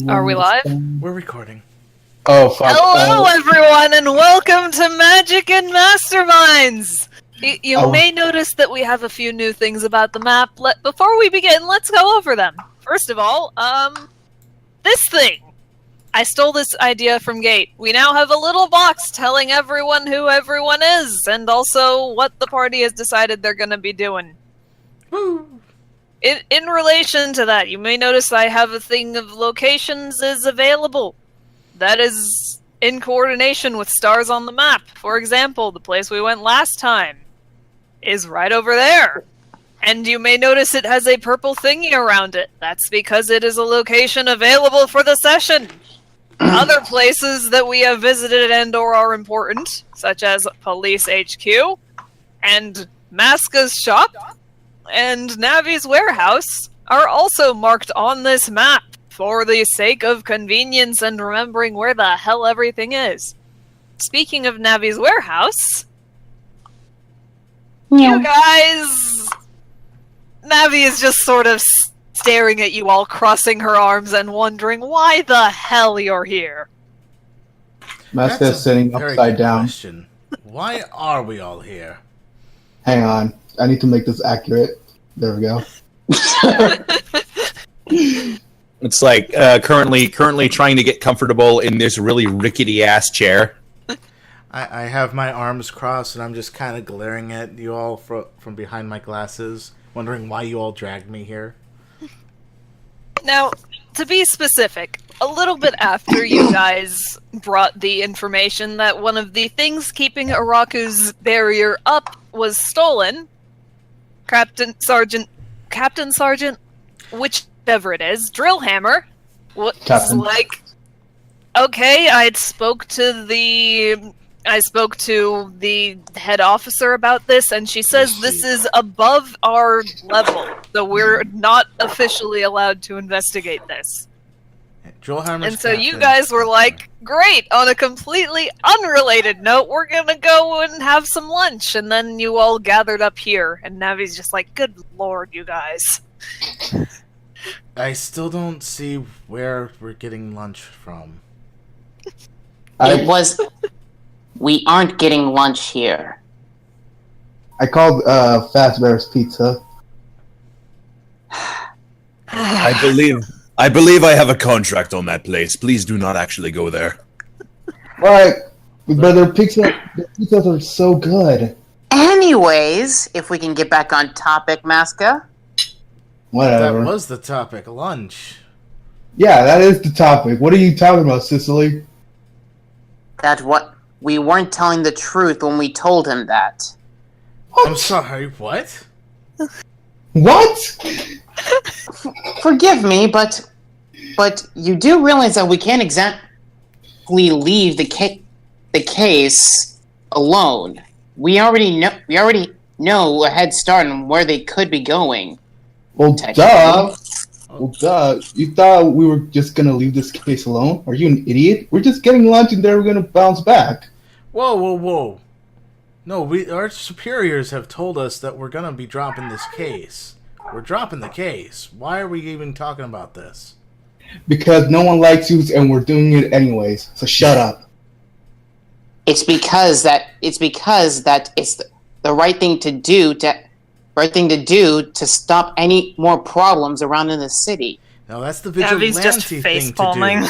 Are we live? We're recording. Oh, fuck. Hello, everyone, and welcome to Magic and Masterminds! You may notice that we have a few new things about the map. Before we begin, let's go over them. First of all, this thing. I stole this idea from Gate. We now have a little box telling everyone who everyone is, and also what the party has decided they're going to be doing. Woo! In relation to that, you may notice I have a thing of locations is available. That is in coordination with stars on the map. For example, the place we went last time is right over there. And you may notice it has a purple thingy around it. That's because it is a location available for the session. Other places that we have visited and or are important, such as Police HQ, and Maska's shop, and Navi's warehouse, are also marked on this map for the sake of convenience and remembering where the hell everything is. Speaking of Navi's warehouse, you guys... Navi is just sort of staring at you all, crossing her arms and wondering why the hell you're here. Maska's sitting upside down. Question. Why are we all here? Hang on. I need to make this accurate. There we go. It's like currently trying to get comfortable in this really rickety ass chair. I have my arms crossed and I'm just kind of glaring at you all from behind my glasses, wondering why you all dragged me here. Now, to be specific, a little bit after you guys brought the information that one of the things keeping Araku's barrier up was stolen, Captain Sergeant, whichever it is, Drillhammer, was Captain. like, okay, I spoke to the head officer about this, and she says this is above our level, so we're not officially allowed to investigate this. Drillhammer's And so you captain. guys were like, great, on a completely unrelated note, we're gonna go and have some lunch, and then you all gathered up here, and Navi's just like, good lord, you guys. I still don't see where we're getting lunch from. We aren't getting lunch here. I called Fast Bear's Pizza. I believe I have a contract on that place. Please do not actually go there. Right, but their pizzas are so good. Anyways, if we can get back on topic, Maska. Whatever. That was the topic, lunch. Yeah, that is the topic. What are you talking about, Cicely? That what we weren't telling the truth when we told him that. I'm sorry, what? What? Forgive me, but you do realize that we can't exactly leave the case alone. We already know a head start on where they could be going. Well, duh. Well, duh. You thought we were just gonna leave this case alone? Are you an idiot? We're just getting lunch and then we're gonna bounce back. Whoa. No, our superiors have told us that we're gonna be dropping this case. We're dropping the case. Why are we even talking about this? Because no one likes you and we're doing it anyways, so shut up. It's because that it's the right thing to do to stop any more problems around in the city. Now that's the Navi's vigilante just thing face to palming. do.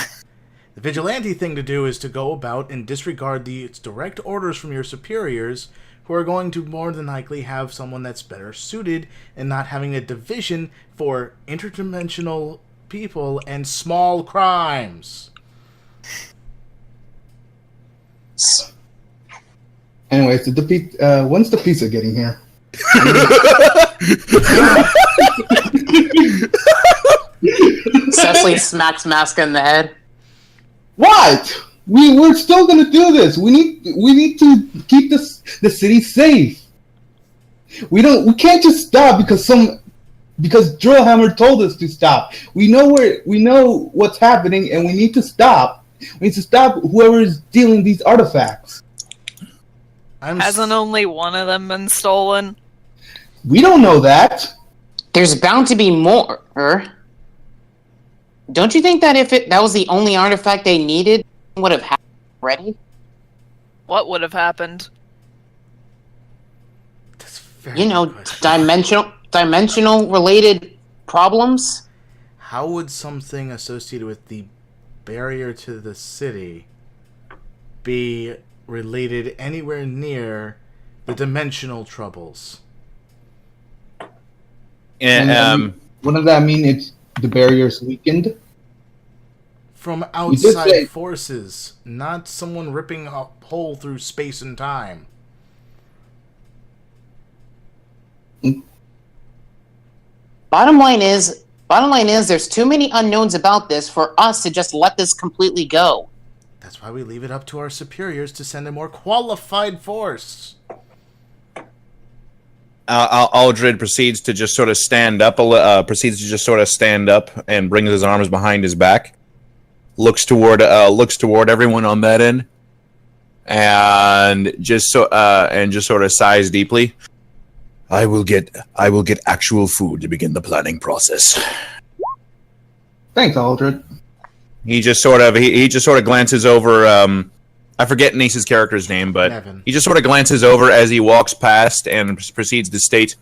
The vigilante thing to do is to go about and disregard the direct orders from your superiors, who are going to more than likely have someone that's better suited and not having a division for interdimensional people and small crimes. Anyways, when's the pizza getting here? Cecily smacks Maska in the head. What? We're still gonna do this. We need to keep the city safe. We can't just stop because Drillhammer told us to stop. We know what's happening and we need to stop. We need to stop whoever is stealing these artifacts. Hasn't only one of them been stolen? We don't know that. There's bound to be more. Don't you think that if that was the only artifact they needed, it would have happened already? What would have happened? That's very You know, good question. dimensional related problems? How would something associated with the barrier to the city be related anywhere near the dimensional troubles? And, Wouldn't that mean it's the barrier's weakened? From did outside say- forces, not someone ripping a hole through space and time. Bottom line is, there's too many unknowns about this for us to just let this completely go. That's why we leave it up to our superiors to send a more qualified force. Aldred proceeds to just sort of stand up. And brings his arms behind his back. Looks toward everyone on that end, and just sort of sighs deeply. I will get actual food to begin the planning process. Thanks, Aldred. He just sort of glances over. I forget Nace's character's name, but Nevin. he just sort of glances over as he walks past and proceeds to state.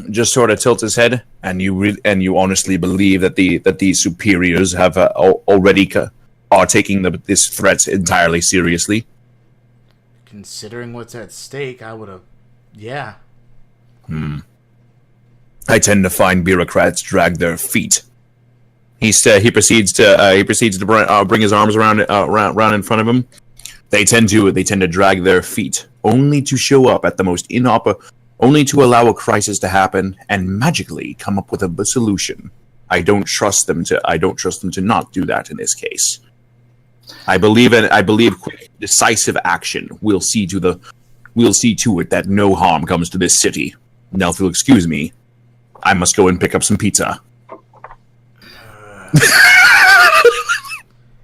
Just sort of tilts his head, and you honestly believe that the superiors have already are taking this threat entirely seriously. Considering what's at stake, I would have. Yeah. I tend to find bureaucrats drag their feet. He proceeds to bring his arms around in front of him. They tend to drag their feet, only to show up at the most only to allow a crisis to happen and magically come up with a solution. I don't trust them to not do that in this case. I believe quick, decisive action will see to it that no harm comes to this city. Now, if you'll excuse me, I must go and pick up some pizza.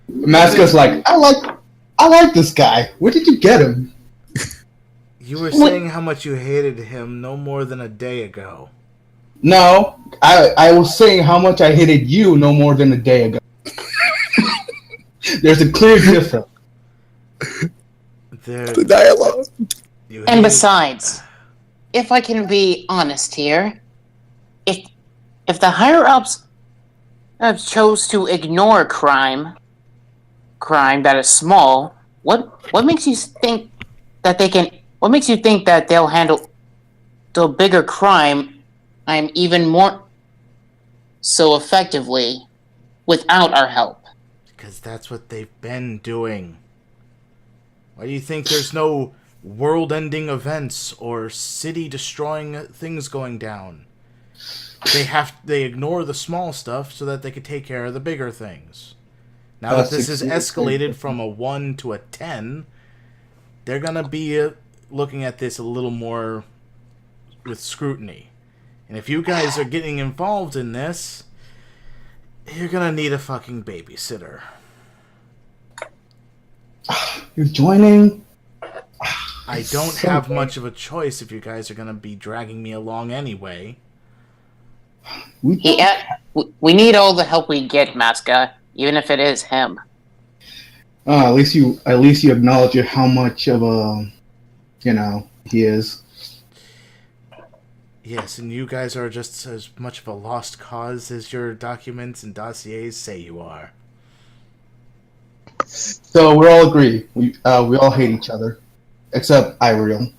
Maska's like, I like this guy. Where did you get him? You were saying how much you hated him no more than a day ago. No, I was saying how much I hated you no more than a day ago. There's a clear difference. The dialogue. And besides, if I can be honest here, if the higher ups chose to ignore crime that is small, what makes you think that they can? What makes you think that they'll handle the bigger crime even more so effectively without our help? Because that's what they've been doing. Why do you think there's no world-ending events or city-destroying things going down? They ignore the small stuff so that they could take care of the bigger things. Now that this is escalated from a 1 to a 10, they're gonna be looking at this a little more with scrutiny. And if you guys are getting involved in this, you're gonna need a fucking babysitter. You're joining? I don't have much of a choice if you guys are gonna be dragging me along anyway. We need all the help we get, Maska, even if it is him. At least you acknowledge how much of a, he is. Yes, and you guys are just as much of a lost cause as your documents and dossiers say you are. So we all agree. We all hate each other, except Iriel.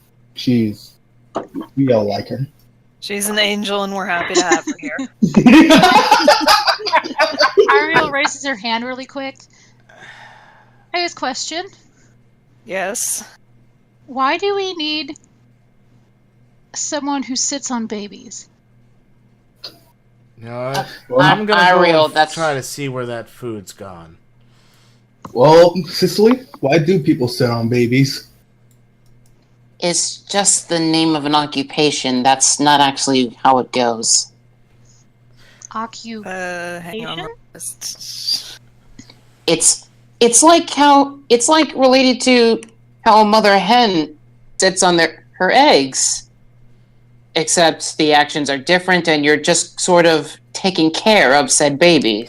We all like her. She's an angel, and we're happy to have her here. Ariel raises her hand really quick. I have a question. Yes. Why do we need someone who sits on babies? You know, Well, I'm gonna Iriel, go try to see where that food's gone. Well, Cicely, why do people sit on babies? It's just the name of an occupation. That's not actually how it goes. Hang on. It's like related to how a mother hen sits on her eggs. except the actions are different, and you're just sort of taking care of said baby.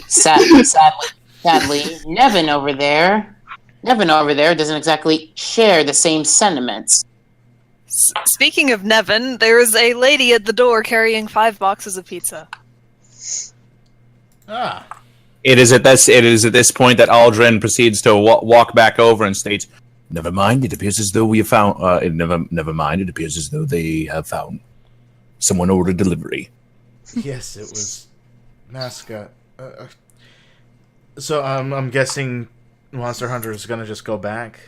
Sadly, Nevin over there doesn't exactly share the same sentiments. Speaking of Nevin, there's a lady at the door carrying 5 boxes of pizza. Ah. It is at this point that Aldrin proceeds to walk back over and states, "Never mind. It appears as though we have found. Never mind. It appears as though they have found someone ordered delivery." Yes, it was Mascot. So I'm guessing Monster Hunter is gonna just go back.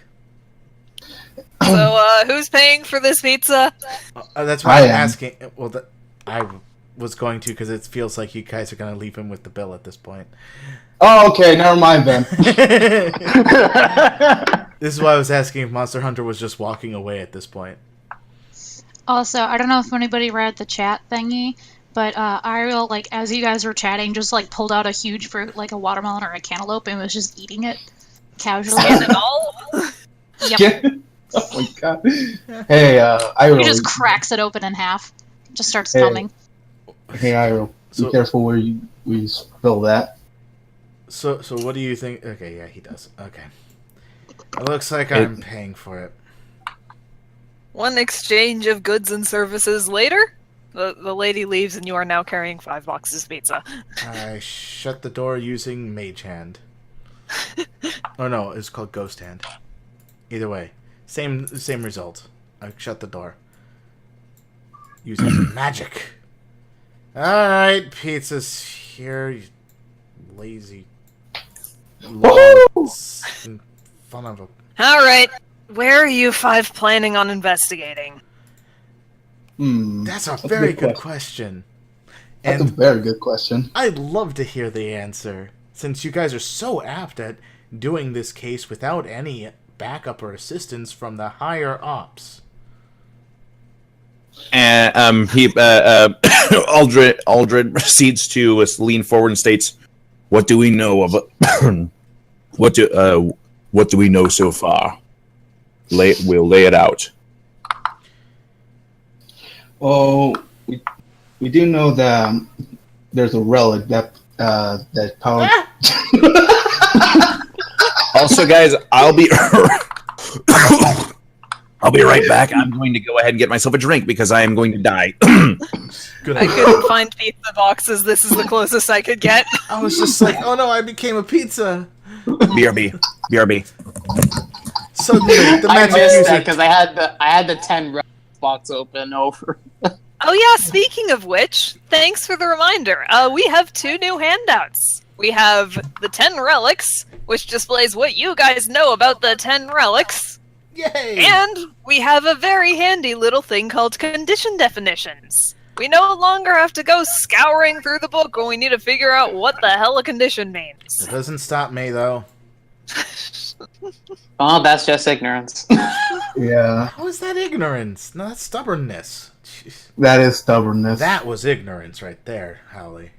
So, who's paying for this pizza? That's why I'm asking. Well, I was going to, because it feels like you guys are gonna leave him with the bill at this point. Oh, okay, never mind then. This is why I was asking if Monster Hunter was just walking away at this point. Also, I don't know if anybody read the chat thingy, but Ariel, like, as you guys were chatting, just, like, pulled out a huge fruit, like a watermelon or a cantaloupe, and was just eating it casually. And it all? Yep. Oh my god. Hey, Ariel. He just cracks it open in half. Just starts humming. Hey, Ariel. Be careful where you spill that. So what do you think? Okay, yeah, he does. Okay. It looks like I'm paying for it. One exchange of goods and services later, the lady leaves and you are now carrying 5 boxes of pizza. I shut the door using Mage Hand. Oh no, it's called Ghost Hand. Either way, same result. I shut the door using magic. Alright, pizza's here, you lazy fun of a... Alright, where are you 5 planning on investigating? That's a very good question. That's a very good question. I'd love to hear the answer, since you guys are so apt at doing this case without any backup or assistance from the higher ops. And Aldrin proceeds to lean forward and states, "What do we know of what do we know so far? We'll lay it out." Oh, we do know that there's a relic that powered. Also, guys, I'll be right back. I'm going to go ahead and get myself a drink because I am going to die. Good. I couldn't find pizza boxes. This is the closest I could get. I was just like, oh no, I became a pizza. BRB. So the I magic missed user... that because I had the 10 box open over. Oh yeah, speaking of which, thanks for the reminder. We have 2 new handouts. We have the 10 relics, which displays what you guys know about the 10 relics. Yay! And we have a very handy little thing called condition definitions. We no longer have to go scouring through the book when we need to figure out what the hell a condition means. It doesn't stop me, though. Oh, that's just ignorance. Yeah, How is that ignorance? No, that's stubbornness. Jeez. that is stubbornness. That was ignorance right there, Holly.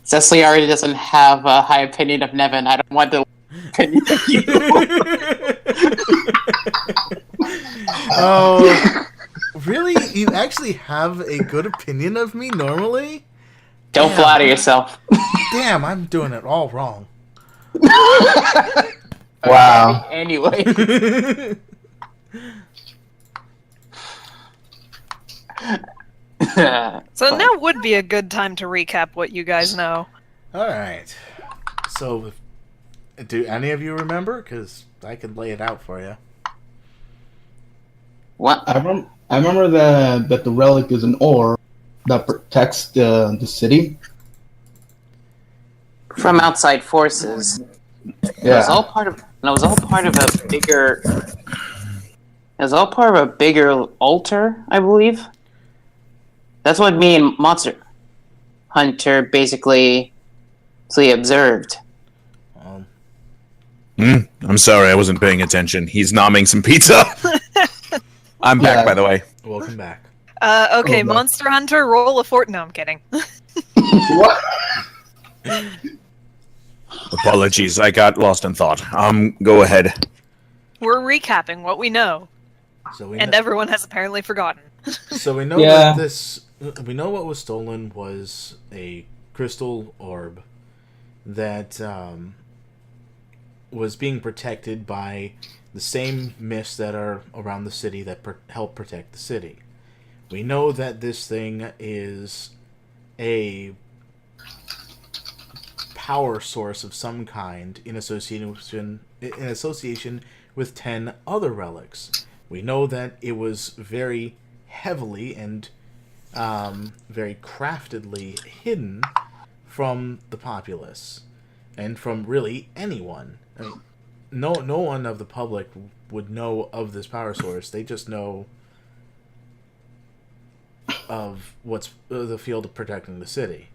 Cecily already doesn't have a high opinion of Nevin. I don't want to opinion of you. Oh, really? You actually have a good opinion of me normally? Don't flatter yourself. Damn, I'm doing it all wrong. Wow. Anyway. So now would be a good time to recap what you guys know. Alright. So, do any of you remember? Because I could lay it out for you. What? I remember that the relic is an ore that protects the city From outside forces. It Yeah. was all part of. And it was all part of a bigger. It was all part of a bigger altar, I believe. That's what me and Monster Hunter basically observed. I'm sorry, I wasn't paying attention. He's nomming some pizza. I'm back, Yeah. by the way. Welcome back. Okay, Oh, no. Monster Hunter, roll a fort. No, I'm kidding. What? Apologies, I got lost in thought. Go ahead. We're recapping what we know, So we and know, everyone has apparently forgotten. so we know Yeah. that we know what was stolen was a crystal orb that was being protected by the same myths that are around the city that help protect the city. We know that this thing is a power source of some kind in association with 10 other relics. We know that it was very heavily and very craftedly hidden from the populace and from really anyone. I mean, no one of the public would know of this power source. They just know of what's the field of protecting the city.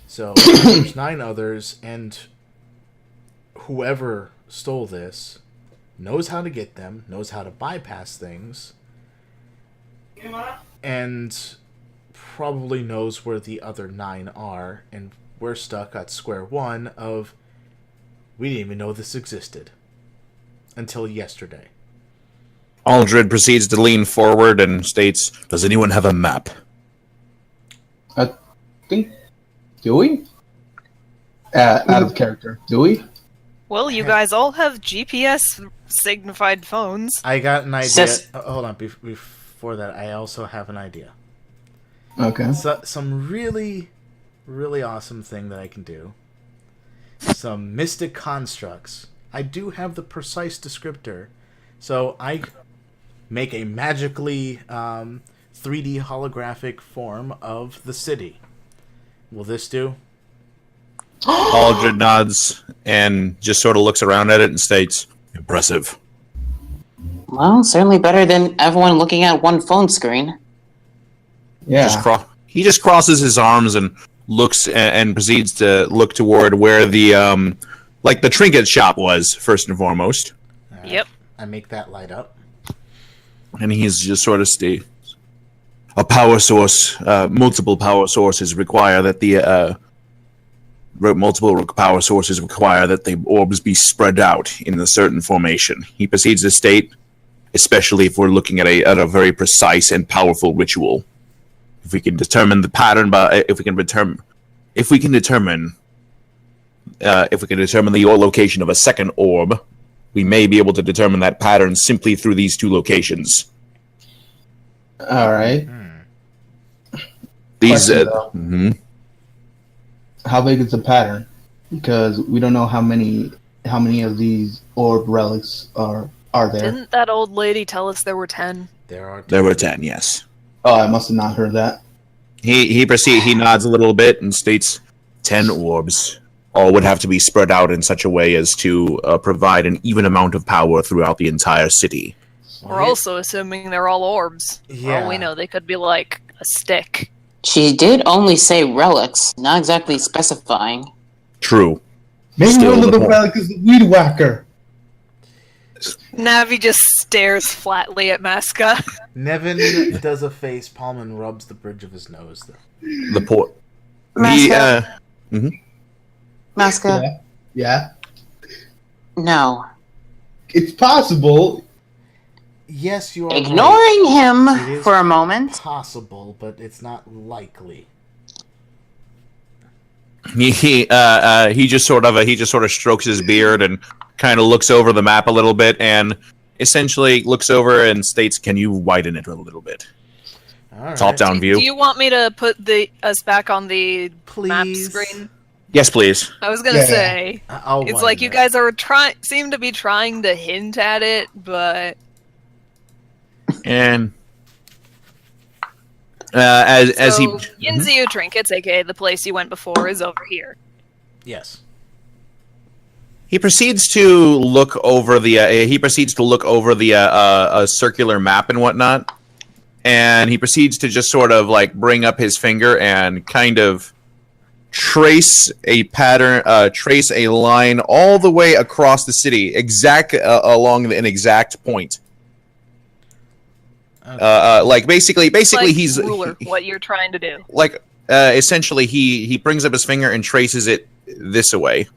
So there's 9 others, and whoever stole this knows how to get them, knows how to bypass things, and probably knows where the other 9 are, and we're stuck at square one of we didn't even know this existed until yesterday. Aldred proceeds to lean forward and states, "Does anyone have a map?" I think. Do we? Out of character. Do we? Well, you guys all have GPS signified phones. I got an idea. Sis- Hold on. Before that, I also have an idea. Okay. So, some really, really awesome thing that I can do. Some mystic constructs. I do have the precise descriptor. So I make a magically 3D holographic form of the city. Will this do? Aldred nods and just sort of looks around at it and states, "Impressive." Well, certainly better than everyone looking at one phone screen. Yeah. He just crosses his arms and looks and proceeds to look toward where the the trinket shop was first and foremost. Yep. I make that light up. And he's just sort of states, "A power source, multiple power sources require that the orbs be spread out in a certain formation." He proceeds to state, especially if we're looking at a very precise and powerful ritual. If we can determine the pattern, if we can determine the location of a second orb, we may be able to determine that pattern simply through these 2 locations. All right. These, Question, though. How big is the pattern? Because we don't know how many of these orb relics are there. Didn't that old lady tell us there were 10? There were 10, yes. Oh, I must have not heard that. He nods a little bit and states, 10 orbs. All would have to be spread out in such a way as to provide an even amount of power throughout the entire city. We're also assuming they're all orbs. For Yeah. all we know, they could be like a stick. She did only say relics, not exactly specifying. True. Maybe Still one of the the point. relics is the weed whacker. Navi just stares flatly at Masca. Nevin does a face palm and rubs the bridge of his nose, though. The port. Masca. Masca, Yeah. no. It's possible. Yes, you are Ignoring It him is for a moment. possible, but it's not likely. He just sort of strokes his beard and kind of looks over the map a little bit and essentially looks over and states, "Can you widen it a little bit?" All right. Top down view. Do you want me to put us back on the map Please. screen? Yes, please. I was gonna Yeah. say I'll it's widen like you it. guys are seem to be trying to hint at it, but And as he Yinziu Trinkets, aka the place you went before, is over here. Yes. He proceeds to look over the circular map and whatnot, and he proceeds to just sort of like bring up his finger and kind of trace a pattern, trace a line all the way across the city, along an exact point. Like basically Like he's ruler, what you're trying to do. like essentially he brings up his finger and traces it this away.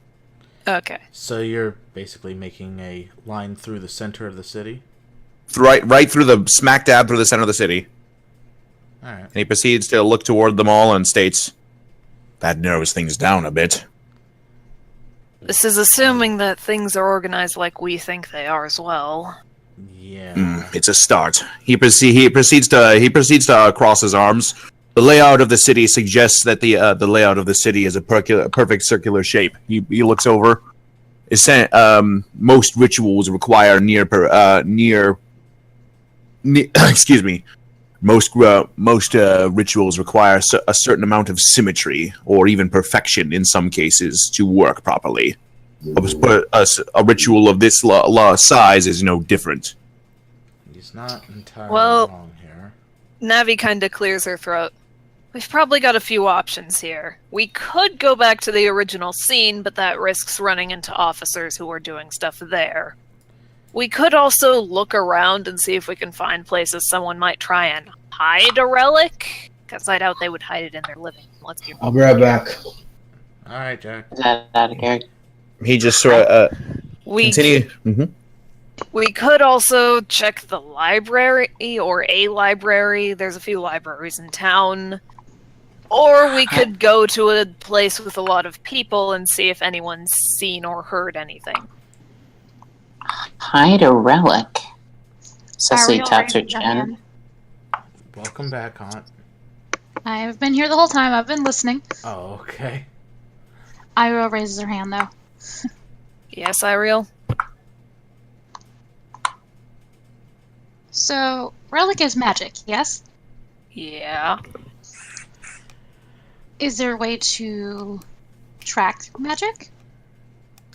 Okay. So you're basically making a line through the center of the city? Right through the smack dab through the center of the city. Alright. And he proceeds to look toward them all and states, "That narrows things down a bit." This is assuming that things are organized like we think they are as well. Yeah. It's a start. He proceeds to cross his arms. The layout of the city suggests that the layout of the city is a perfect circular shape. He looks over. Most rituals require excuse me. Most rituals require a certain amount of symmetry or even perfection in some cases to work properly. But a ritual of this size is no different. He's not entirely Well- wrong here. Navi kind of clears her throat. We've probably got a few options here. We could go back to the original scene, but that risks running into officers who are doing stuff there. We could also look around and see if we can find places someone might try and hide a relic, because I doubt they would hide it in their living room. Let's be I'll be right back. Alright, Jack. Is that out of character? He just sort of We continue. We could also check the library, or a library. There's a few libraries in town. Or we could go to a place with a lot of people and see if anyone's seen or heard anything. Hide a relic. Cecily Ariel taps her raises her chin. hand. Welcome back, Aunt. I've been here the whole time. I've been listening. Oh, okay. Ariel raises her hand, though. Yes, Ariel? So, relic is magic, yes? Yeah. Is there a way to track magic?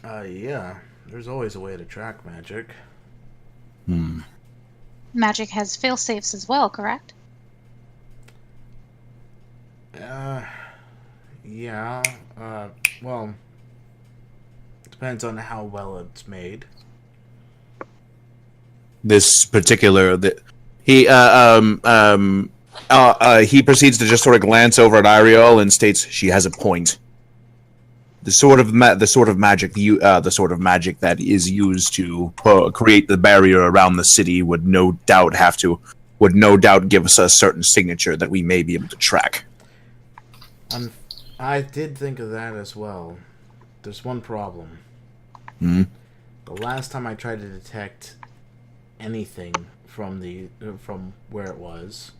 Yeah. There's always a way to track magic. Magic has fail-safes as well, correct? Yeah. Well, depends on how well it's made. This particular he proceeds to just sort of glance over at Ariel and states she has a point. The sort of magic that is used to create the barrier around the city would no doubt give us a certain signature that we may be able to track. I did think of that as well. There's one problem. Hmm? The last time I tried to detect anything from where it was,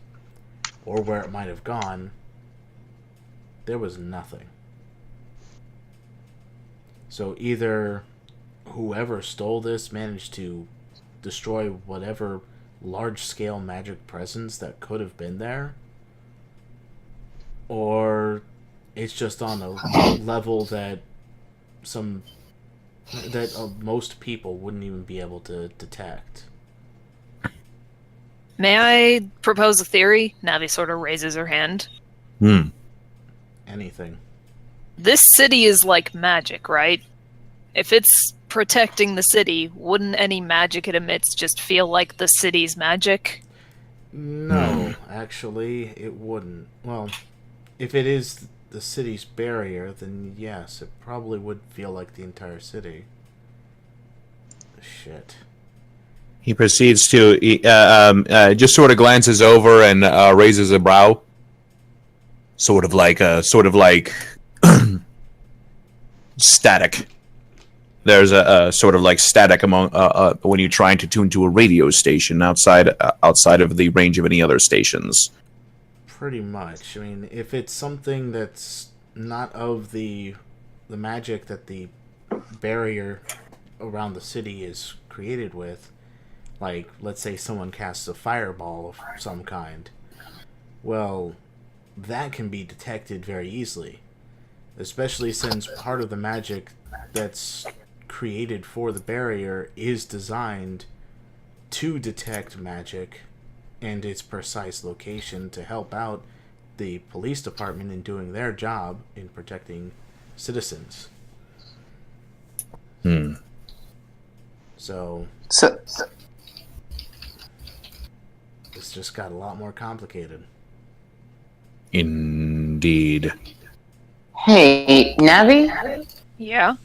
or where it might have gone, there was nothing. So either whoever stole this managed to destroy whatever large-scale magic presence that could have been there, or it's just on a level that most people wouldn't even be able to detect. May I propose a theory? Navi sort of raises her hand. Anything. This city is like magic, right? If it's protecting the city, wouldn't any magic it emits just feel like the city's magic? No, actually, it wouldn't. Well, if it is the city's barrier, then yes, it probably would feel like the entire city. Shit. He proceeds to just sort of glances over and raises a brow, sort of like static. There's a sort of like static among when you're trying to tune to a radio station outside of the range of any other stations. Pretty much. I mean, if it's something that's not of the magic that the barrier around the city is created with, like, let's say someone casts a fireball of some kind, well, that can be detected very easily. Especially since part of the magic that's created for the barrier is designed to detect magic and its precise location to help out the police department in doing their job in protecting citizens. So it's just got a lot more complicated. Indeed. Hey, Navi. Yeah.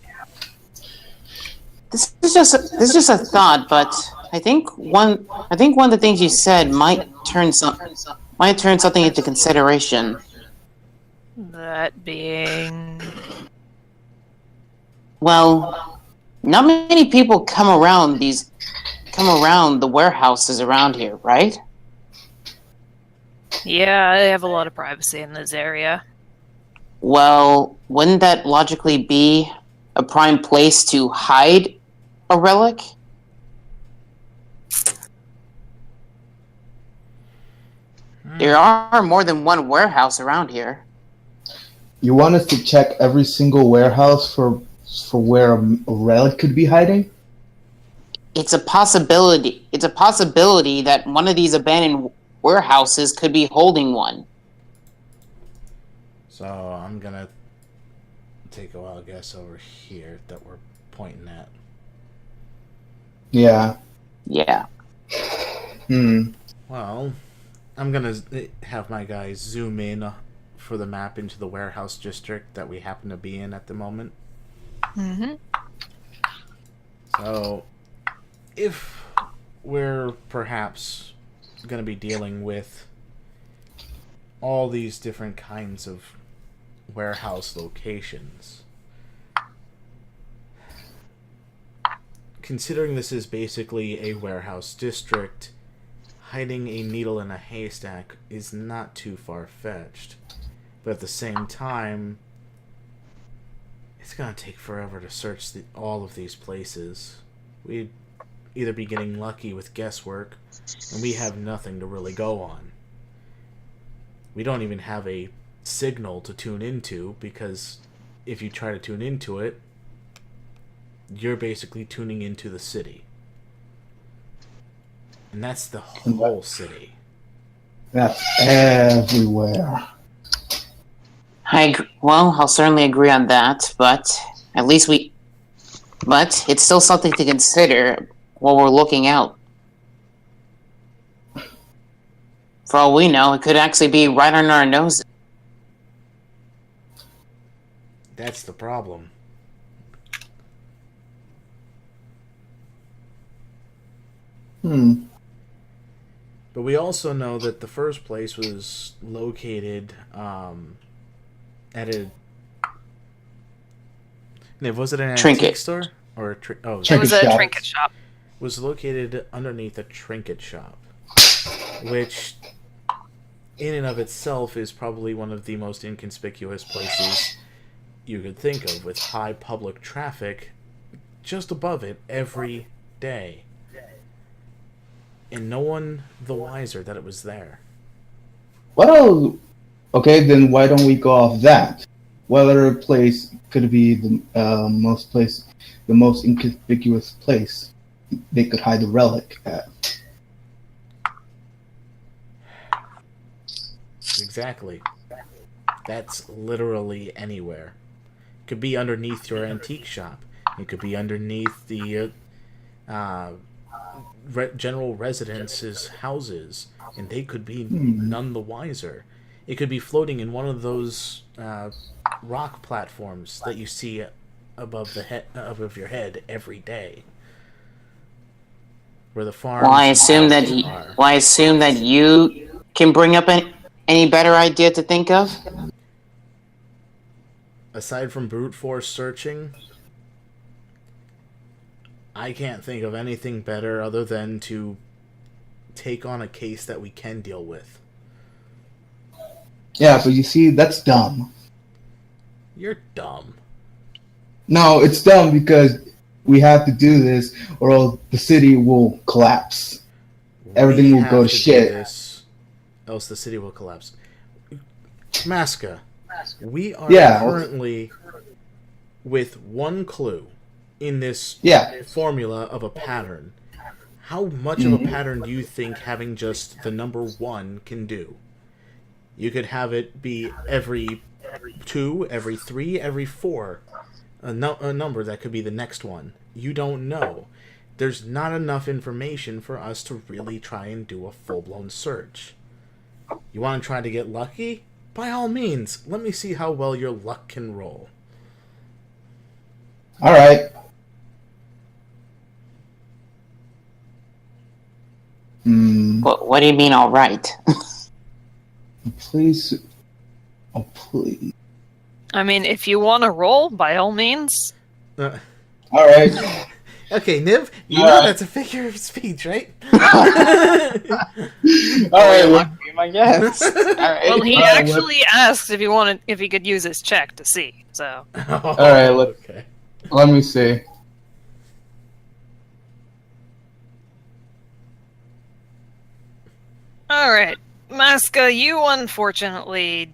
This is just a thought, but I think one of the things you said might turn something into consideration. That being. Well, not many people come around the warehouses around here, right? Yeah, I have a lot of privacy in this area. Well, wouldn't that logically be a prime place to hide a relic? There are more than one warehouse around here. You want us to check every single warehouse for where a relic could be hiding? It's a possibility. It's a possibility that one of these abandoned warehouses could be holding one. So I'm gonna take a wild guess over here that we're pointing at. Yeah. Yeah. Well, I'm gonna have my guys zoom in for the map into the warehouse district that we happen to be in at the moment. Mm-hmm. So, if we're perhaps going to be dealing with all these different kinds of warehouse locations, considering this is basically a warehouse district, hiding a needle in a haystack is not too far-fetched. But at the same time, it's going to take forever to search all of these places. We'd either be getting lucky with guesswork, and we have nothing to really go on. We don't even have a signal to tune into, because if you try to tune into it, you're basically tuning into the city. And that's the whole city. That's everywhere. I'll certainly agree on that, but it's still something to consider while we're looking out. For all we know, it could actually be right on our noses. That's the problem. But we also know that the first place was located at a... Niv, was it an Trinket antique store? Or a It was a shop. trinket shop. Was located underneath a trinket shop, which in and of itself is probably one of the most inconspicuous places you could think of, with high public traffic just above it every day. And no one the wiser that it was there. What else? Okay, then why don't we go off that? What other place could be the most inconspicuous place they could hide the relic at? Exactly. That's literally anywhere. It could be underneath your antique shop. It could be underneath the general residence's houses, and they could be none the wiser. It could be floating in one of those rock platforms that you see above your head every day, where the farms. Well, I assume that you can bring up any better idea to think of. Aside from brute force searching, I can't think of anything better other than to take on a case that we can deal with. Yeah, but you see, that's dumb. You're dumb. No, it's dumb because we have to do this, or else the city will collapse. Everything will go to shit. Else the city will collapse. Masca, we are currently with one clue in this formula of a pattern. How much of a pattern do you think having just the number 1 can do? You could have it be every 2, every 3, every 4. A number that could be the next one. You don't know. There's not enough information for us to really try and do a full-blown search. You want to try to get lucky? by all means, let me see how well your luck can roll. All right. What do you mean, all right? Please. Oh, please. I mean, if you want to roll, by all means. All right. Okay, Niv, you know that's a figure of speech, right? All right. Be my guess. All right. Well, he actually asked if he could use his check to see. So. All right, okay. Let me see. All right, Maska, you unfortunately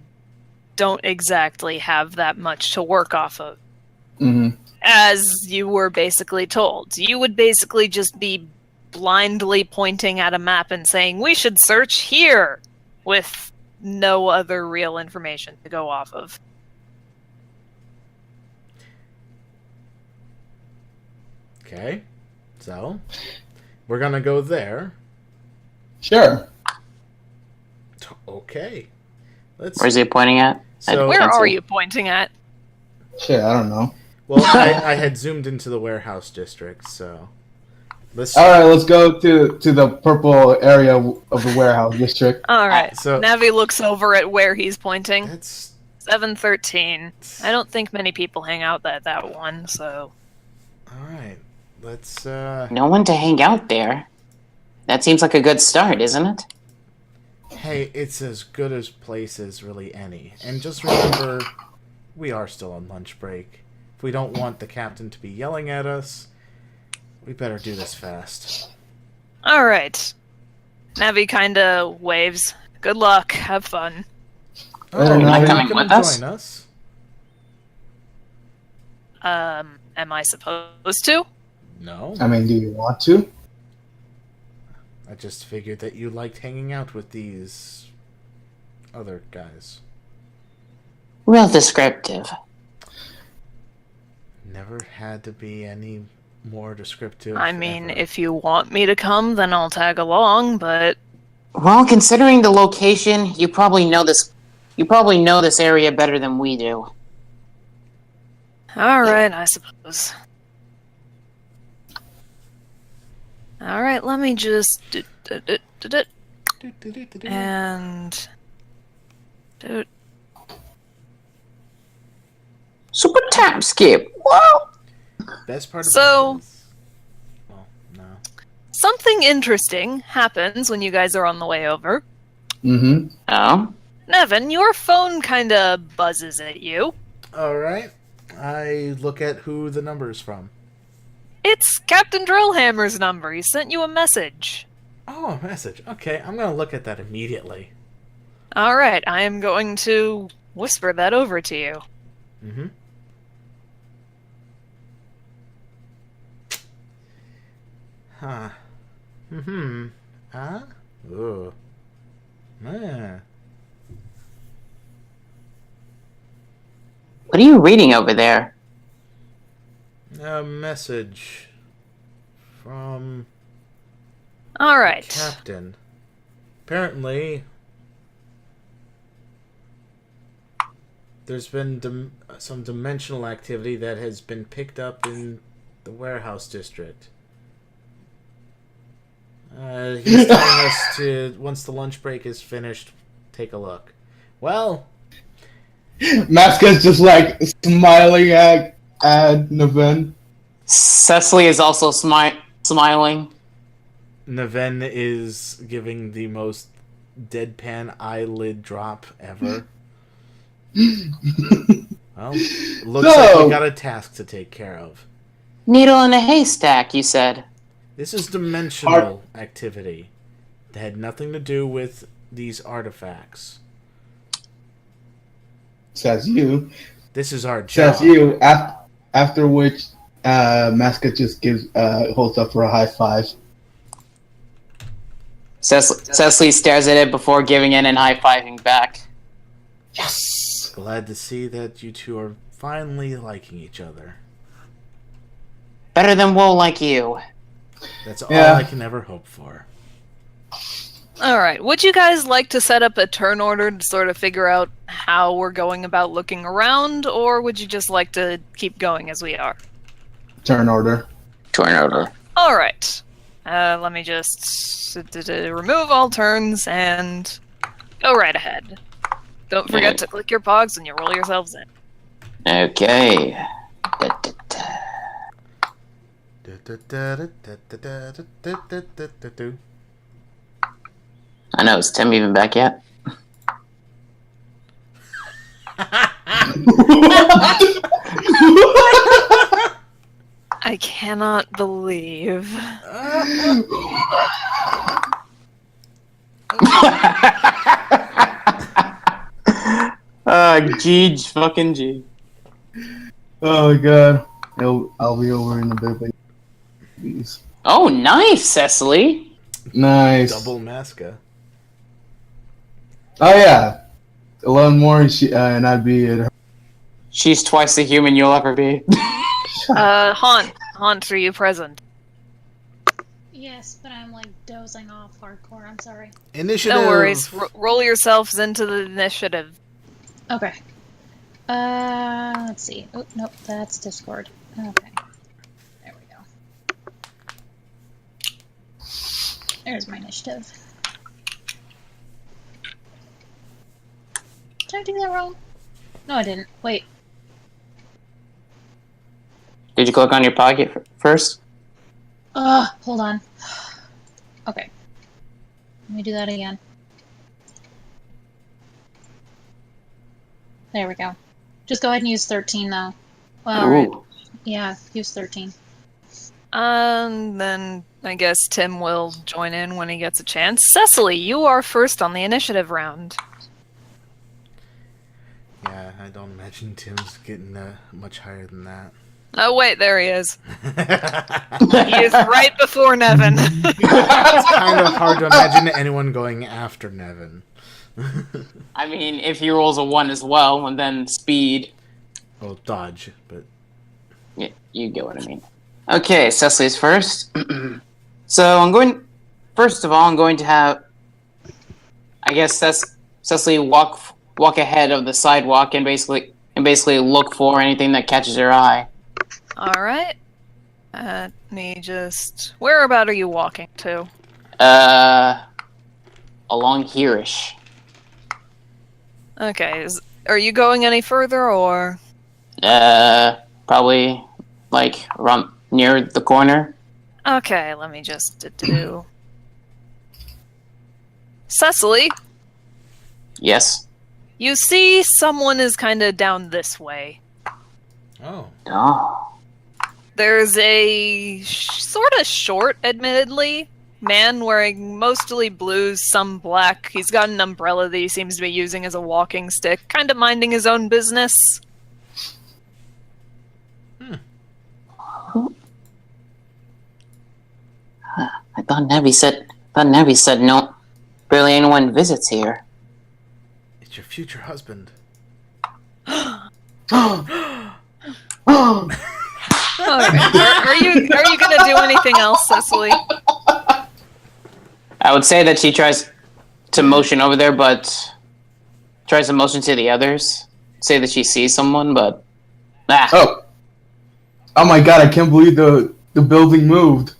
don't exactly have that much to work off of. Mm-hmm. As you were basically told. You would basically just be blindly pointing at a map and saying, we should search here, with no other real information to go off of. Okay, so we're gonna go there. Sure. Okay. Where's he pointing at? So, Where are you pointing at? Shit, I don't know. well, I had zoomed into the warehouse district, so let's. All right, let's go to the purple area of the warehouse district. Alright, So- Navi looks over at where he's pointing. That's 713. I don't think many people hang out at that one, so... all right. Let's. No one to hang out there. That seems like a good start, isn't it? Hey, it's as good a place as really any. And just remember, we are still on lunch break. If we don't want the captain to be yelling at us, we better do this fast. Alright. Navi kinda waves. Good luck, have fun. Oh, now not you coming can with us? join us. Am I supposed to? No, I mean, do you want to? I just figured that you liked hanging out with these other guys. Real descriptive. Never had to be any more descriptive. I mean, ever. if you want me to come, then I'll tag along, but... Well, considering the location, you probably know this area better than we do. Alright, I suppose. Alright, let me just... And... Super time skip. Wow. Best part of So- this. Well, no. Something interesting happens when you guys are on the way over. Mm-hmm. Oh. Nevin, your phone kinda buzzes at you. All right. I look at who the number is from. It's Captain Drillhammer's number. He sent you a message. Oh, a message. Okay, I'm gonna look at that immediately. Alright, I am going to whisper that over to you. Mm-hmm. Huh. Mm-hmm. Huh? Ooh. Ah. What are you reading over there? A message from Alright. Captain. Apparently, there's been some dimensional activity that has been picked up in the warehouse district. He's telling us to, once the lunch break is finished, take a look. Well, Maska's just like smiling at Nevin. Cecily is also smiling. Neven is giving the most deadpan eyelid drop ever. Well, looks like we got a task to take care of. Needle in a haystack, you said. This is dimensional activity. It had nothing to do with these artifacts. Says you. This is our job. Says you. After which, Maska just holds up for a high five. Cecily stares at it before giving in and high-fiving back. Yes. Glad to see that you two are finally liking each other. Better than we'll like you. That's Yeah. all I can ever hope for. Alright, would you guys like to set up a turn order to sort of figure out how we're going about looking around, or would you just like to keep going as we are? Turn order. Turn order. Alright. Let me just remove all turns and go right ahead. Don't forget to click your pogs when you roll yourselves in. Okay. I know, is Tim even back yet? I cannot believe. G, fucking G. Oh my god. I'll be over in a bit, please. Oh, nice, Cecily. Nice. Double Masca. Oh yeah. 11 more and I'd be at her. She's twice the human you'll ever be. Haunt, are you present? Yes, but I'm like dozing off hardcore. I'm sorry. Initiative. No worries. Roll yourselves into the initiative. Okay. Let's see. Oh, nope, that's Discord. Okay. There we go. There's my initiative. Did I do that wrong? No, I didn't. Wait. Did you click on your pocket first? Hold on. Okay. Let me do that again. There we go. Just go ahead and use 13, though. Well, alright. Yeah, use 13. Then I guess Tim will join in when he gets a chance. Cecily, you are first on the initiative round. Yeah, I don't imagine Tim's getting much higher than that. Oh, wait, there he is. He is right before Nevin. It's kind of hard to imagine anyone going after Nevin. I mean, if he rolls a 1 as well, and then speed. Well, dodge, but... Yeah, you get what I mean. Okay, Cecily's first. So first of all, I'm going to have, I guess, Cecily walk ahead of the sidewalk and basically look for anything that catches her eye. Alright. Let me just... Whereabout are you walking to? Along here-ish. Okay, are you going any further, or...? Probably, like, around near the corner. Okay, let me just do... Cecily? Yes. You see someone is kind of down this way. Oh. Oh. There's a sort of short, admittedly, man wearing mostly blues, some black. He's got an umbrella that he seems to be using as a walking stick, kind of minding his own business. I thought Navi said no, barely anyone visits here. It's your future husband. Alright, are you gonna do anything else, Cecily? I would say that she tries to motion over there, but tries to motion to the others. Say that she sees someone, but Oh my god! I can't believe the building moved.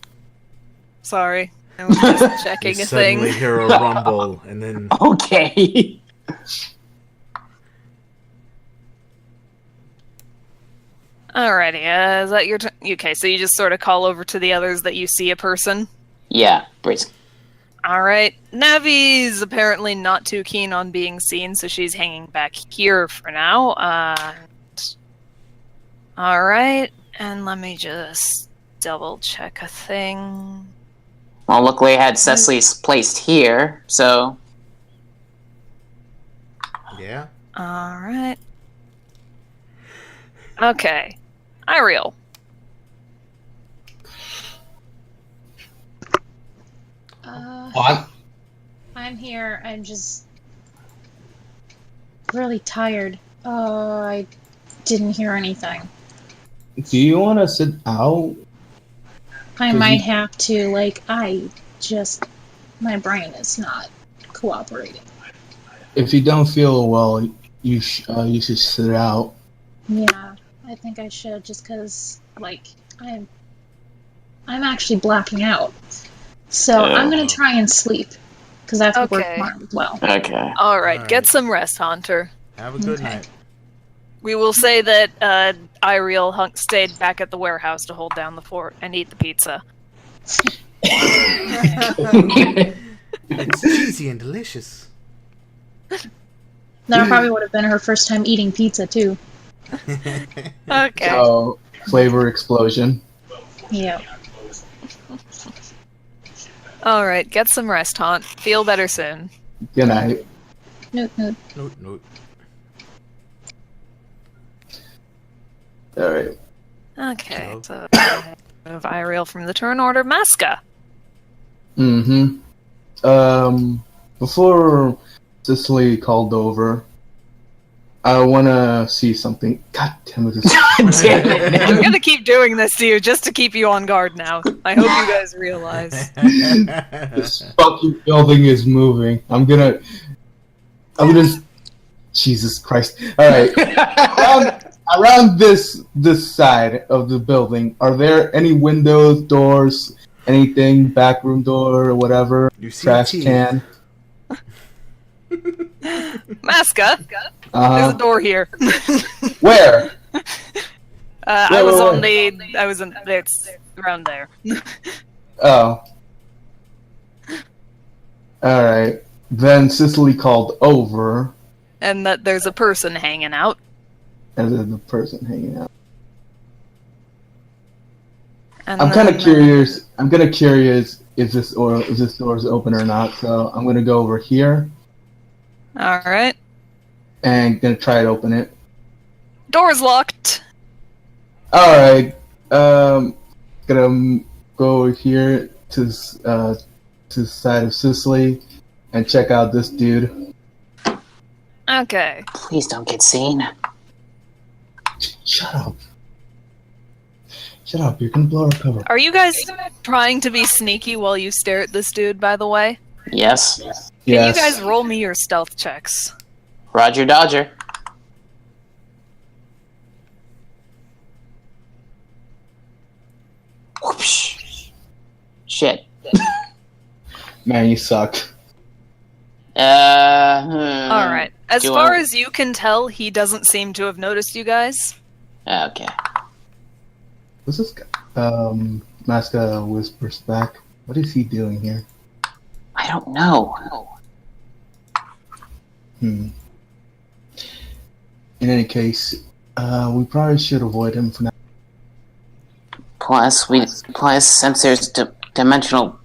Sorry, I was just checking You a thing. suddenly hear a rumble, and then... Okay. Alrighty, is that your turn? Okay, so you just sort of call over to the others that you see a person? Yeah, basically. Alright, Navi's apparently not too keen on being seen, so she's hanging back here for now. Alright, and let me just double check a thing. Well, luckily I had Cecily's placed here, so... Yeah? Alright. Okay. Iriel. What? I'm here. I'm just really tired. Oh, I didn't hear anything. Do you want to sit out? I might have to. Like, I just My brain is not cooperating. If you don't feel well, you should sit out. Yeah, I think I should, just because, like, I'm actually blacking out. So I'm gonna try and sleep, because I have to work Okay. tomorrow as well. Okay. Alright, get some rest, Haunter. Have a good Okay. night. We will say that Iriel stayed back at the warehouse to hold down the fort and eat the pizza. It's cheesy and delicious. That probably would have been her first time eating pizza, too. Okay. So, flavor explosion. Yeah. Alright, get some rest, Haunt. Feel better soon. Good night. Note. Note. Alright. Okay, so move Iriel from the turn order. Masca. Before Cicely called over, I wanna see something. God damn it. I'm gonna keep doing this to you just to keep you on guard now. I hope you guys realize. This fucking building is moving. I'm gonna. Jesus Christ! All right, around this side of the building, are there any windows, doors, anything, back room door or whatever? You see Trash teeth. can. Masca, there's a door here. Where? I was wait, on the. I was in. It's around there. Oh. All right. Then Cicely called over, And that there's a person hanging out. and then the person hanging out. And I'm kind of then, curious. I'm kind of curious if this door is open or not. So I'm gonna go over here All right. and gonna try to open it. Door's locked. All right. Gonna go over here to the side of Cicely and check out this dude. Okay. Please don't get seen. Shut up. Shut up. You're gonna blow our cover. Are you guys trying to be sneaky while you stare at this dude? By the way, Yes. can Yes. you guys roll me your stealth checks? Roger Dodger. Whoosh. Shit. Man, you suck. All right. As do far I- as you can tell, he doesn't seem to have noticed you guys. Okay. What's this guy? Masca whispers back. What is he doing here? I don't know. In any case, we probably should avoid him for now. Plus, since there's dimensional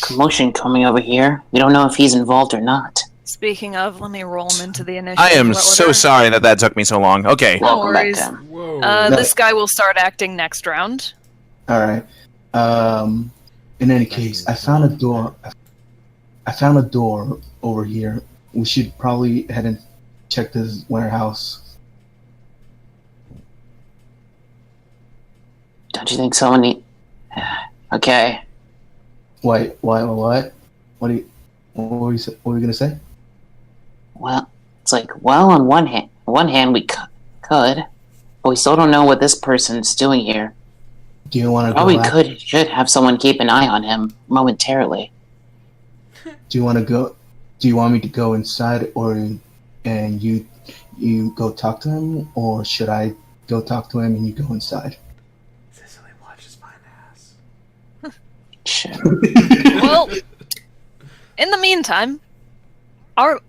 commotion coming over here, we don't know if he's involved or not. Speaking of, let me roll him into the initiative. I am order. so sorry that took me so long. Okay. No Welcome back, worries. Tim. Whoa. This guy will start acting next round. All right. In any case, I found a door. I found a door over here. We should probably head and check this warehouse. Don't you think someone need... Okay. Wait, what? What were you gonna say? Well, it's like, on one hand we could, but we still don't know what this person's doing here. Do you want to Probably go? should have someone keep an eye on him momentarily. Do you want to go? Do you want me to go inside, and you go talk to him, or should I go talk to him and you go inside? Cicely watches my ass. Shit. Well, in the meantime, our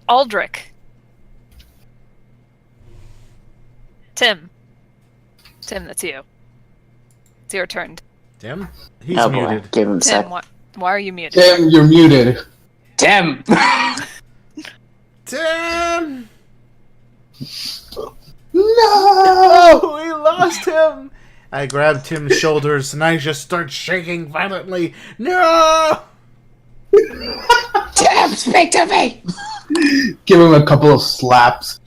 Aldrich, Tim, that's you. It's your turn. Tim? He's Oh boy, muted. give him a Tim, sec. why are you muted? Tim, you're muted. Tim! Tim! No! Oh, we lost him! I grab Tim's shoulders and I just start shaking violently. No! Tim, speak to me! Give him a couple of slaps.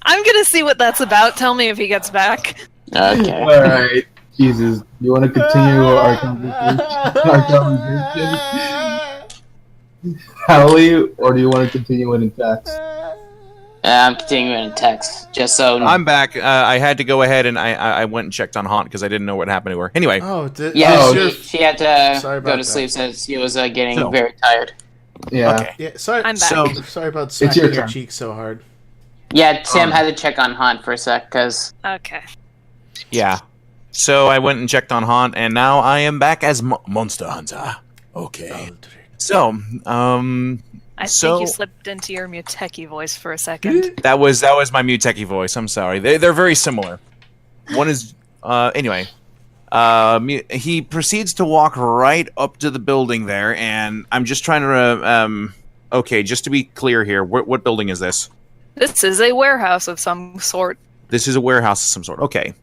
I'm gonna see what that's about. Tell me if he gets back. Okay. All right. Jesus, you want to continue our conversation? Our conversation, Howie, or do you want to continue it in text? I'm continuing in text, just so. I'm back. I had to go ahead and I went and checked on Haunt because I didn't know what happened to her. Anyway. Yeah, Oh, she had to Sorry go about to sleep that. since she was getting So. very tired. Yeah. Okay. Yeah, sorry. I'm back. So Sorry about your smacking your turn. cheek so hard. Yeah, Tim had to check on Hunt for a sec, because... Okay. yeah. So I went and checked on Haunt, and now I am back as Monster Hunter. Okay. So, I So- think you slipped into your Muteki voice for a second. that was my Muteki voice. I'm sorry. They're very similar. One is anyway. He proceeds to walk right up to the building there, and I'm just trying to okay, just to be clear here, what building is this? This is a warehouse of some sort. This is a warehouse of some sort. Okay.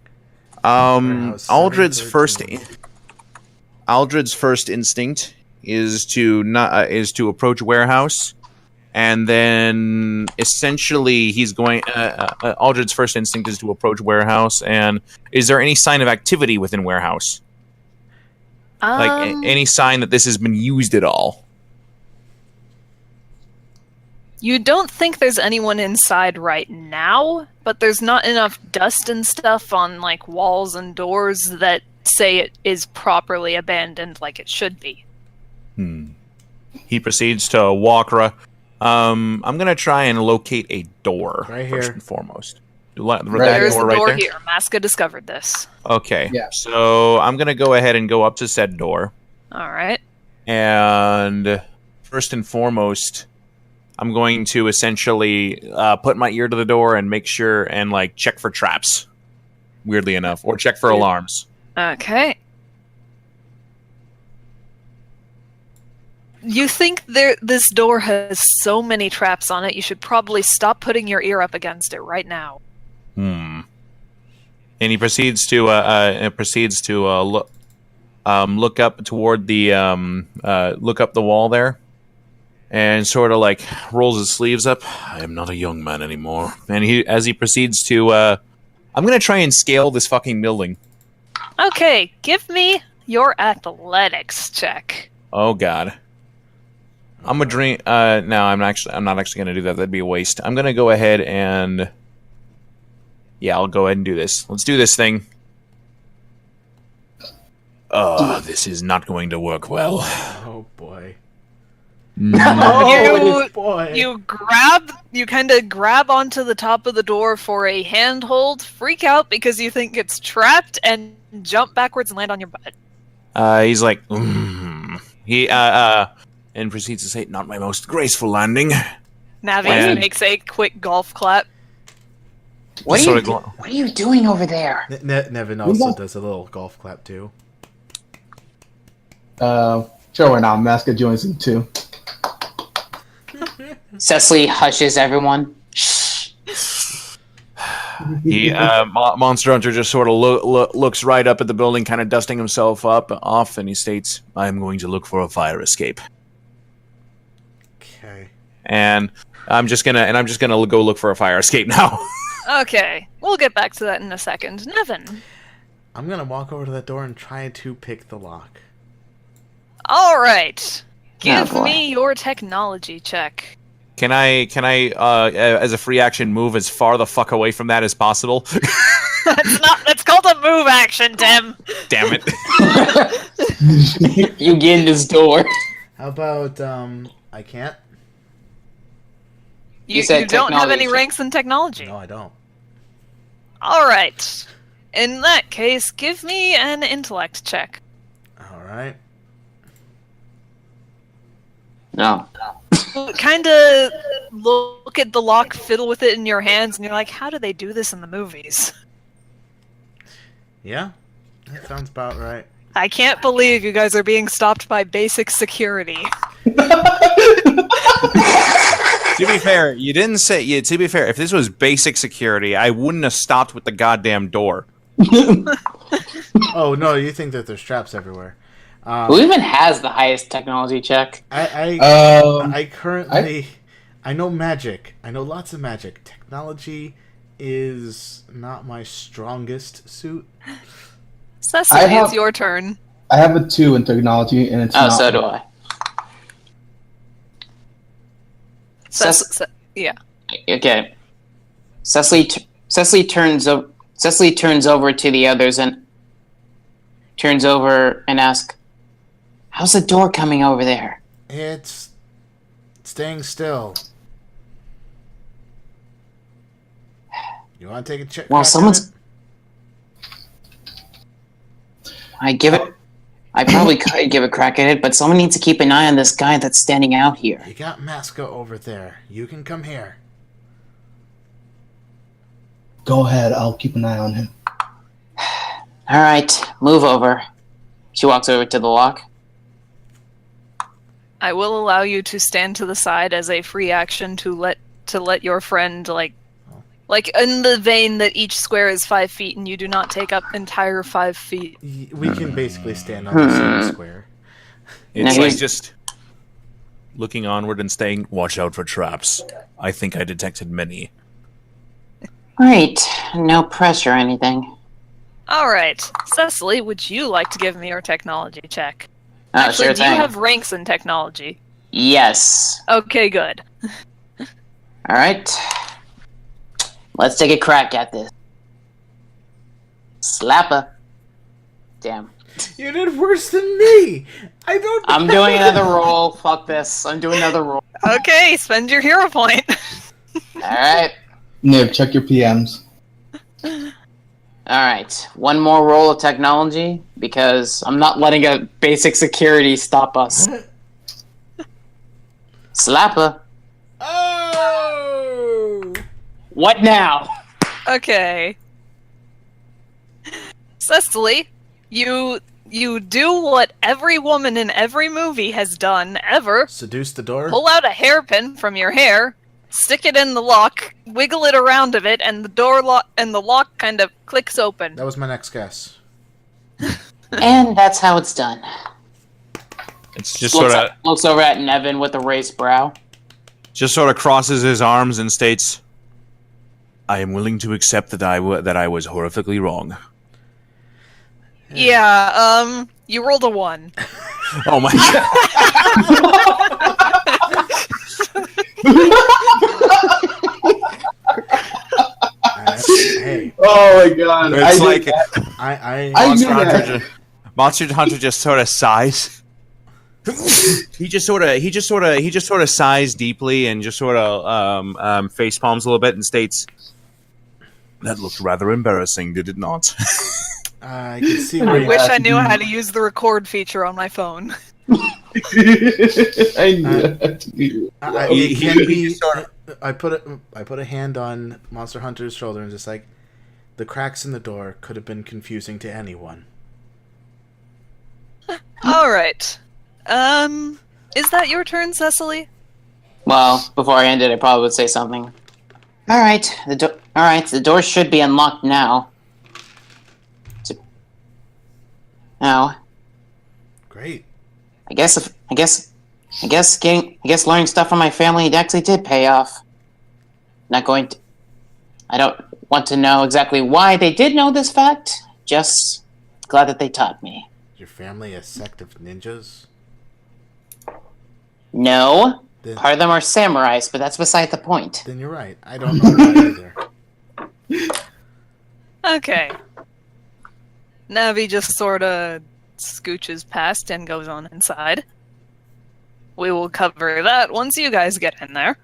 Warehouse Aldred's 713. Aldred's first instinct is to approach warehouse, and then essentially he's going. Aldred's first instinct is to approach warehouse, and is there any sign of activity within warehouse? Like any sign that this has been used at all? You don't think there's anyone inside right now, but there's not enough dust and stuff on like walls and doors that say it is properly abandoned like it should be. He proceeds to walk. I'm gonna try and locate a door Right first here. and foremost. There's door a door there? here. Masca discovered this. Okay. Yeah. So I'm gonna go ahead and go up to said door, All right. and first and foremost, I'm going to essentially put my ear to the door and make sure and like check for traps. Weirdly enough, or check for alarms. Okay. You think this door has so many traps on it, you should probably stop putting your ear up against it right now. And he proceeds to look up toward the look up the wall there, and sort of like rolls his sleeves up. I am not a young man anymore. And as he proceeds to, I'm gonna try and scale this fucking building. Okay, give me your athletics check. Oh God. I'm a dream. No, I'm not actually gonna do that. That'd be a waste. I'm gonna go ahead and, yeah, I'll go ahead and do this. Let's do this thing. This is not going to work well. Oh boy. You- boy. You kind of grab onto the top of the door for a handhold, freak out because you think it's trapped, and jump backwards and land on your butt. He's like, he and proceeds to say, "Not my most graceful landing." Navi And- makes a quick golf clap. What Just are, sort you, of what are you doing over there? Nevin also does a little golf clap too. Sure, why not? Masca joins in too. Cecily hushes everyone. Shh. He Monster Hunter just sort of looks right up at the building, kind of dusting himself off, and he states, "I am going to look for a fire escape." Okay. And I'm just gonna go look for a fire escape now. Okay, we'll get back to that in a second. Nevin. I'm gonna walk over to that door and try to pick the lock. All right. Give boy. me your technology check. Can I as a free action move as far the fuck away from that as possible? That's called a move action, Tim. Damn it. You get in this door. How about I can't? You said don't have any technology. ranks in technology. No, I don't. All right. In that case, give me an intellect check. All right. No. Kind of look at the lock, fiddle with it in your hands, and you're like, how do they do this in the movies? Yeah, that sounds about right. I can't believe you guys are being stopped by basic security. To be fair, you didn't say. Yeah, to be fair, if this was basic security, I wouldn't have stopped with the goddamn door. Oh no, you think that there's traps everywhere? Who even has the highest technology check? I currently I know magic. I know lots of magic. Technology is not my strongest suit. Cecily, it's your turn. I have a 2 in technology, and it's Oh, not. so do I. Yeah. Okay. Cecily turns over to the others and asks, "How's the door coming over there?" It's staying still. You want to take a check? Well, someone's. I probably could give a crack at it, but someone needs to keep an eye on this guy that's standing out here. You got Masca over there. You can come here. Go ahead, I'll keep an eye on him. Alright, move over. She walks over to the lock. I will allow you to stand to the side as a free action to let your friend, like in the vein that each square is 5 feet and you do not take up entire 5 feet. We can basically stand on the same square. It's Now like he's- just looking onward and saying, "Watch out for traps. I think I detected many." Right, no pressure or anything. Alright. Cecily, would you like to give me your technology check? Oh, Actually, sure do you thing. have ranks in technology? Yes. Okay, good. Alright. Let's take a crack at this. Slapper. Damn. You did worse than me. I don't. I'm doing another roll. Fuck this. I'm doing another roll. Okay, spend your hero point. Alright. Nib, check your PMs. Alright. One more roll of technology, because I'm not letting a basic security stop us. Slapper. Oh! What now? Okay. Cecily, you do what every woman in every movie has done ever. Seduce the door. Pull out a hairpin from your hair, stick it in the lock, wiggle it around of it, and the lock kind of clicks open. That was my next guess. And that's how it's done. It's just sort of Looks over at Nevin with a raised brow. crosses his arms and states, "I am willing to accept that I was horrifically wrong." Yeah, you rolled a 1. Oh my god! Hey, Oh my god. It's like I I knew Monster Hunter just sort of sighs. he just sort of sighs deeply and just sort of face palms a little bit and states, "That looked rather embarrassing, did it not?" I can see I where you. wish I knew how to use the record feature on my phone. I knew that to be. It can he be. just sort I put a hand on Monster Hunter's shoulder and just like, the cracks in the door could have been confusing to anyone. Alright. Is that your turn, Cecily? Well, before I end it, I probably would say something. Alright, the door should be unlocked now. Now, Great. I guess learning stuff from my family actually did pay off. Not going to. I don't want to know exactly why they did know this fact. Just glad that they taught me. Is your family a sect of ninjas? No, Then, part of them are samurais, but that's beside the point. then you're right. I don't know that either. Okay. Navi just sort of scooches past and goes on inside. We will cover that once you guys get in there.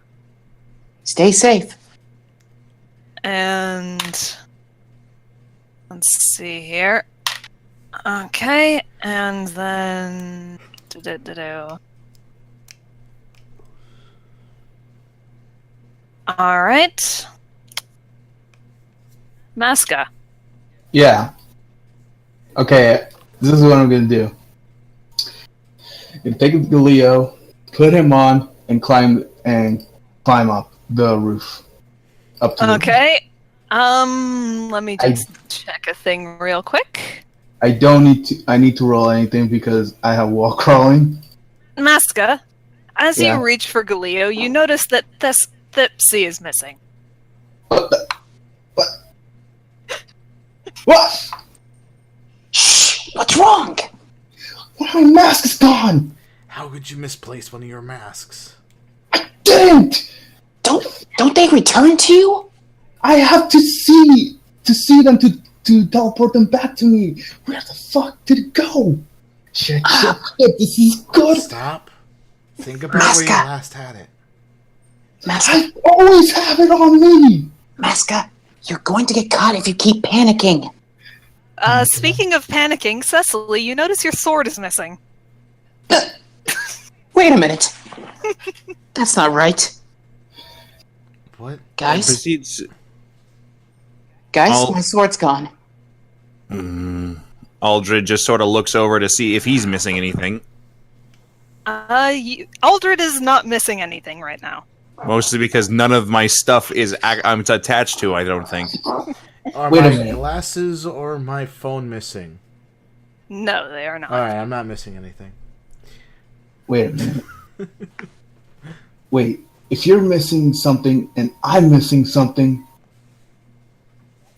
Stay safe. And let's see here. Okay, and then all right. Masca. Yeah. Okay, this is what I'm gonna do. I'm gonna take Leo, put him on, and climb up the roof. Up to Okay. Let me just check a thing real quick. I don't need to. I need to roll anything because I have wall crawling. Masca, as Yeah. you reach for Galileo, you notice that Thipsy is missing. What the? What? What? Shh. wrong? My mask is gone. How could you misplace one of your masks? I didn't. Don't they return to you? I have to see them to teleport them back to me. Where the fuck did it go? Shit, this is good. Stop. Think about where you last had it. Maska, I always have it on me. Maska, you're going to get caught if you keep panicking. Speaking of panicking, Cecily, you notice your sword is missing. Wait a minute. That's not right. What? Guys, Proceeds. my sword's gone. Aldred just sort of looks over to see if he's missing anything. Aldred is not missing anything right now. Mostly because none of my stuff is I'm attached to. I don't think. Are Wait a my minute. glasses or my phone missing? No, they are not. Alright, I'm not missing anything. Wait a minute. Wait, if you're missing something and I'm missing something,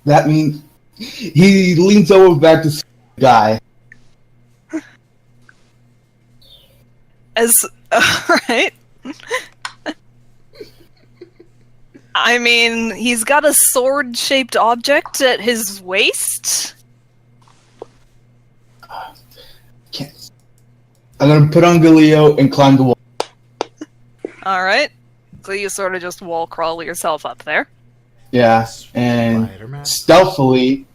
that means he leans over back to the guy. Alright. I mean, he's got a sword-shaped object at his waist. Can't. I'm gonna put on Galileo and climb the wall. Alright. So you sort of just wall crawl yourself up there. Yeah, and Spider-Man. stealthily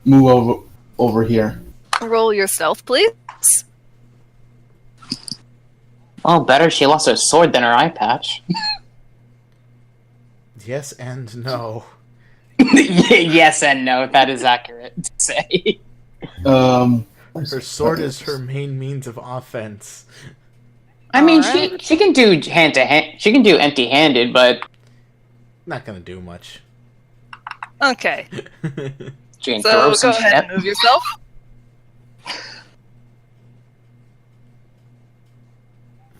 move over here. Roll your stealth, please. Well, better she lost her sword than her eye patch. Yes and no. Yes and no, that is accurate to say. Her sword is her main means of offense. I mean, Alright. she can do hand to hand. She can do empty-handed, but Not gonna do much. Okay. she can So throw go some ahead shit. and move yourself.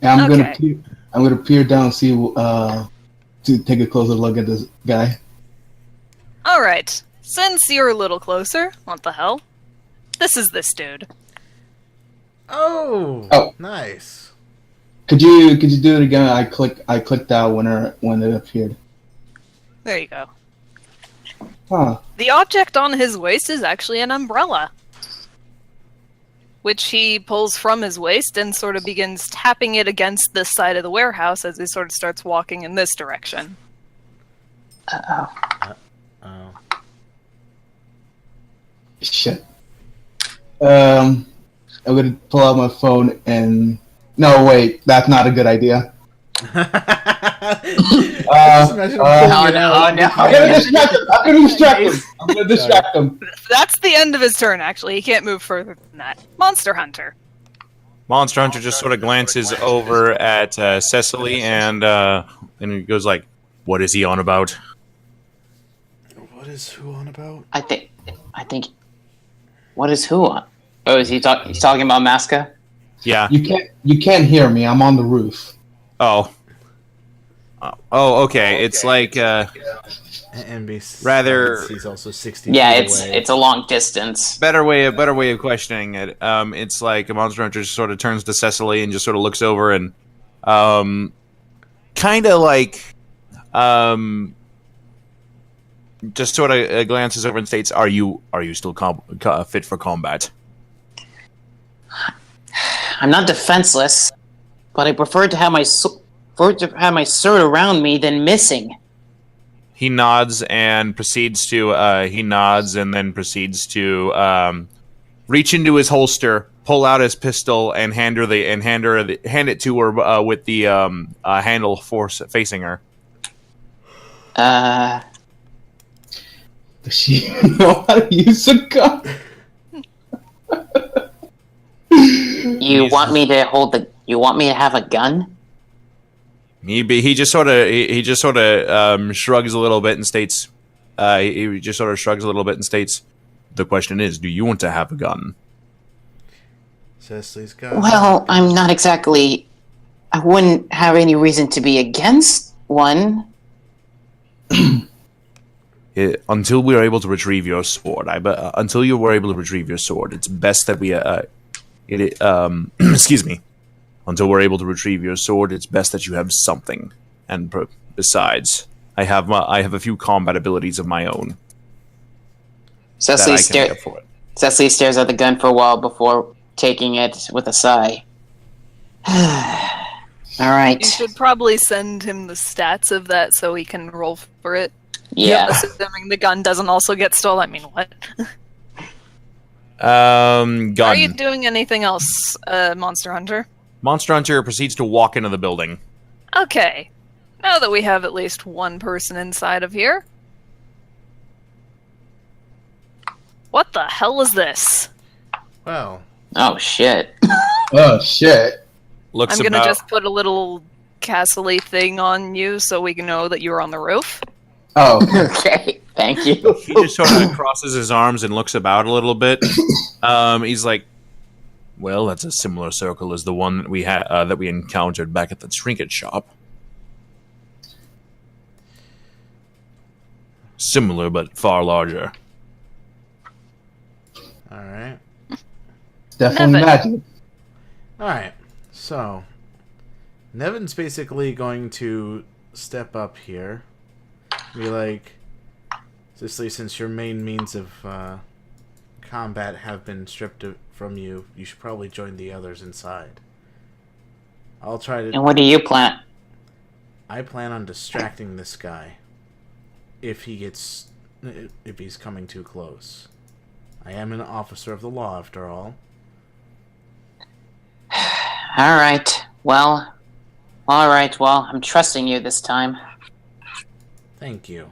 Yeah, I'm Okay. gonna peer down, see to take a closer look at this guy. Alright. Since you're a little closer, what the hell? This is this dude. Oh, nice. Could you do it again? I clicked out when it appeared. There you go. Huh. The object on his waist is actually an umbrella, which he pulls from his waist and sort of begins tapping it against this side of the warehouse as he sort of starts walking in this direction. Uh-oh. Oh. Shit. I'm gonna pull out my phone and... No, wait, that's not a good idea. Just imagine pulling it out. I'm gonna distract him. That's the end of his turn, actually. He can't move further than that. Monster Hunter. Monster Hunter just sort of glances over at Cecily and he goes like, "What is he on about?" What is who on about? I think. What is who on? Oh, is he's talking about Maska? Yeah. You can't hear me. I'm on the roof. Oh. Oh, okay. It's like NBC. Rather- He's also 60 Yeah, feet it's away. it's a long distance. better way of questioning it. It's like a Monster Hunter just sort of turns to Cecily and just sort of looks over and kind of like just sort of glances over and states, "Are you still fit for combat?" I'm not defenseless, but I prefer to have my sword around me than missing. He nods and proceeds to reach into his holster, pull out his pistol, and hand it to her with the handle facing her. Does she know how to use a gun? You want me to have a gun? He just sort of shrugs a little bit and states, "The question is, do you want to have a gun?" Cecily's got. Well, I'm not exactly. I wouldn't have any reason to be against one. until we are able to retrieve your sword, until you were able to retrieve your sword, it's best that we, excuse me. Until we're able to retrieve your sword, it's best that you have something. And besides, I have a few combat abilities of my own. Cecily, that I can get for it. Cecily stares at the gun for a while before taking it with a sigh. Alright. You should probably send him the stats of that so he can roll for it. Yeah. Assuming the gun doesn't also get stolen. I mean, what? Gun. Are you doing anything else, Monster Hunter? Monster Hunter proceeds to walk into the building. Okay. Now that we have at least one person inside of here. What the hell is this? Well. Oh, shit. Oh, shit. Looks I'm gonna about... just put a little castle-y thing on you so we can know that you're on the roof. Oh. Okay, thank you. He just sort of crosses his arms and looks about a little bit. He's like, well, that's a similar circle as the one that we had that we encountered back at the trinket shop. Similar, but far larger. Alright. Definitely Nevin. magic. Alright. So, Nevin's basically going to step up here. Be like, Cicely, since your main means of combat have been stripped from you, you should probably join the others inside. I'll try to... And what do you plan? I plan on distracting this guy. If he's coming too close. I am an officer of the law, after all. Alright, well, I'm trusting you this time. Thank you.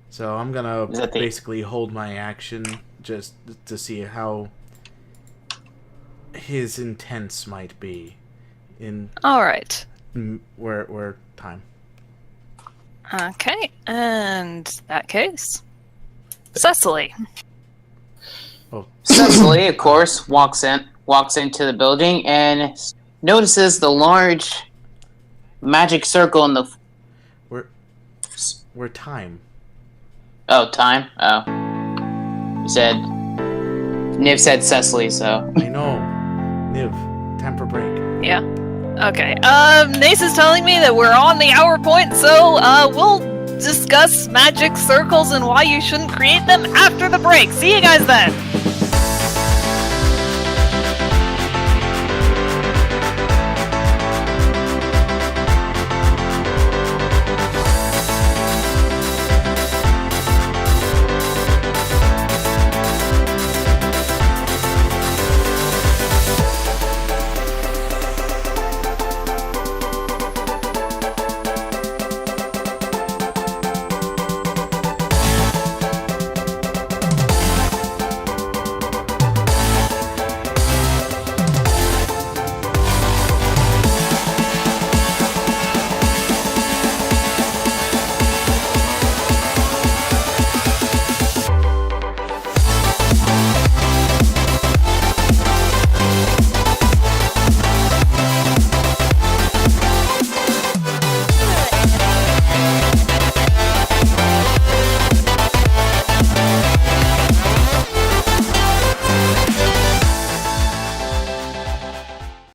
So I'm gonna Is that the- basically hold my action just to see how his intents might be in Alright. where time. Okay, and that case. Cecily. Oh, Cecily, of course, walks into the building and notices the large magic circle in the... we're time. Oh, time? Oh. You said... Niv said Cecily, so... I know. Niv, time for break. Yeah. Okay. Nace is telling me that we're on the hour point, so we'll discuss magic circles and why you shouldn't create them after the break. See you guys then.